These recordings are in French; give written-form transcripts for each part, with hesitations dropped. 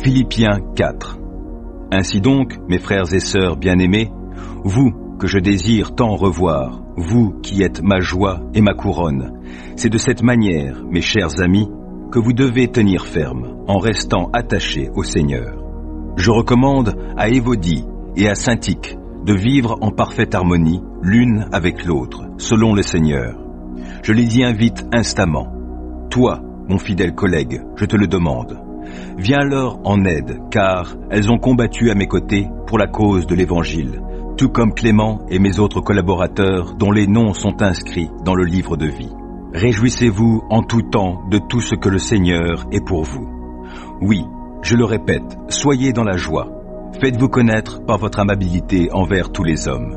Philippiens 4. Ainsi donc, mes frères et sœurs bien-aimés, vous que je désire tant revoir, vous qui êtes ma joie et ma couronne, c'est de cette manière, mes chers amis, que vous devez tenir ferme, en restant attachés au Seigneur. Je recommande à Évodie et à Syntyche de vivre en parfaite harmonie l'une avec l'autre, selon le Seigneur. Je les y invite instamment. Toi, mon fidèle collègue, je te le demande. Viens leur en aide, car elles ont combattu à mes côtés pour la cause de l'Évangile, tout comme Clément et mes autres collaborateurs dont les noms sont inscrits dans le livre de vie. Réjouissez-vous en tout temps de tout ce que le Seigneur est pour vous. Oui, je le répète, soyez dans la joie. Faites-vous connaître par votre amabilité envers tous les hommes.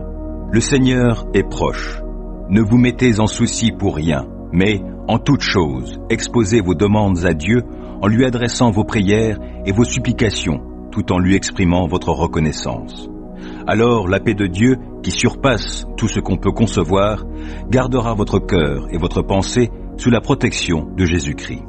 Le Seigneur est proche. Ne vous mettez en souci pour rien, mais en toute chose, exposez vos demandes à Dieu en lui adressant vos prières et vos supplications, tout en lui exprimant votre reconnaissance. Alors la paix de Dieu, qui surpasse tout ce qu'on peut concevoir, gardera votre cœur et votre pensée sous la protection de Jésus-Christ.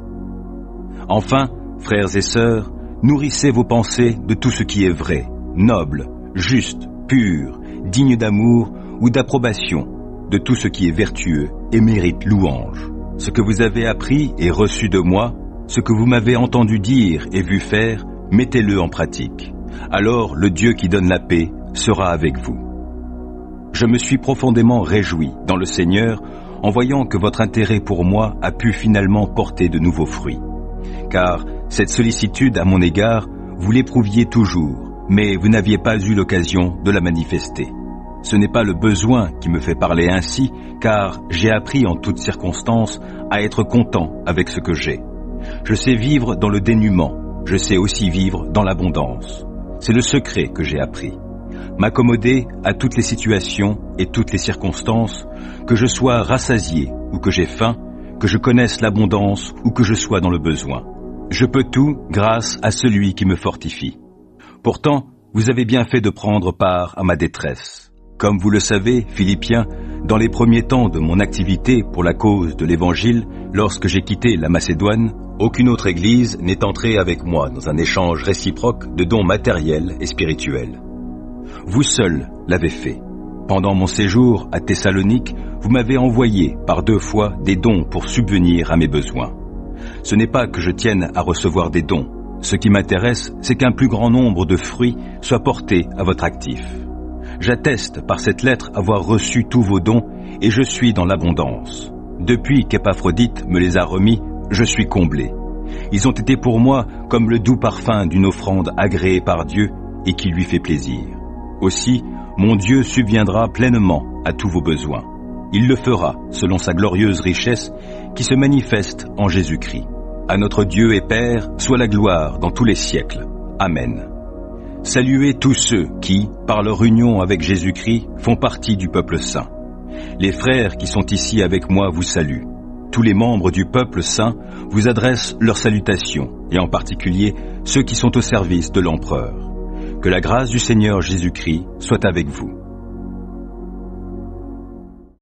Enfin, frères et sœurs, nourrissez vos pensées de tout ce qui est vrai, noble, juste, pur, digne d'amour ou d'approbation, de tout ce qui est vertueux et mérite louange. Ce que vous avez appris et reçu de moi, ce que vous m'avez entendu dire et vu faire, mettez-le en pratique. Alors le Dieu qui donne la paix sera avec vous. Je me suis profondément réjoui dans le Seigneur en voyant que votre intérêt pour moi a pu finalement porter de nouveaux fruits. Car cette sollicitude à mon égard, vous l'éprouviez toujours, mais vous n'aviez pas eu l'occasion de la manifester. Ce n'est pas le besoin qui me fait parler ainsi, car j'ai appris en toutes circonstances à être content avec ce que j'ai. Je sais vivre dans le dénuement, je sais aussi vivre dans l'abondance. C'est le secret que j'ai appris. M'accommoder à toutes les situations et toutes les circonstances, que je sois rassasié ou que j'ai faim, que je connaisse l'abondance ou que je sois dans le besoin. Je peux tout grâce à celui qui me fortifie. Pourtant, vous avez bien fait de prendre part à ma détresse. Comme vous le savez, Philippiens, dans les premiers temps de mon activité pour la cause de l'Évangile, lorsque j'ai quitté la Macédoine, aucune autre église n'est entrée avec moi dans un échange réciproque de dons matériels et spirituels. Vous seul l'avez fait. Pendant mon séjour à Thessalonique, vous m'avez envoyé par 2 fois des dons pour subvenir à mes besoins. Ce n'est pas que je tienne à recevoir des dons. Ce qui m'intéresse, c'est qu'un plus grand nombre de fruits soient portés à votre actif. J'atteste par cette lettre avoir reçu tous vos dons et je suis dans l'abondance. Depuis qu'Épaphrodite me les a remis, je suis comblé. Ils ont été pour moi comme le doux parfum d'une offrande agréée par Dieu et qui lui fait plaisir. Aussi, mon Dieu subviendra pleinement à tous vos besoins. Il le fera selon sa glorieuse richesse qui se manifeste en Jésus-Christ. À notre Dieu et Père soit la gloire dans tous les siècles. Amen. Saluez tous ceux qui, par leur union avec Jésus-Christ, font partie du peuple saint. Les frères qui sont ici avec moi vous saluent. Tous les membres du peuple saint vous adressent leurs salutations, et en particulier ceux qui sont au service de l'empereur. Que la grâce du Seigneur Jésus-Christ soit avec vous.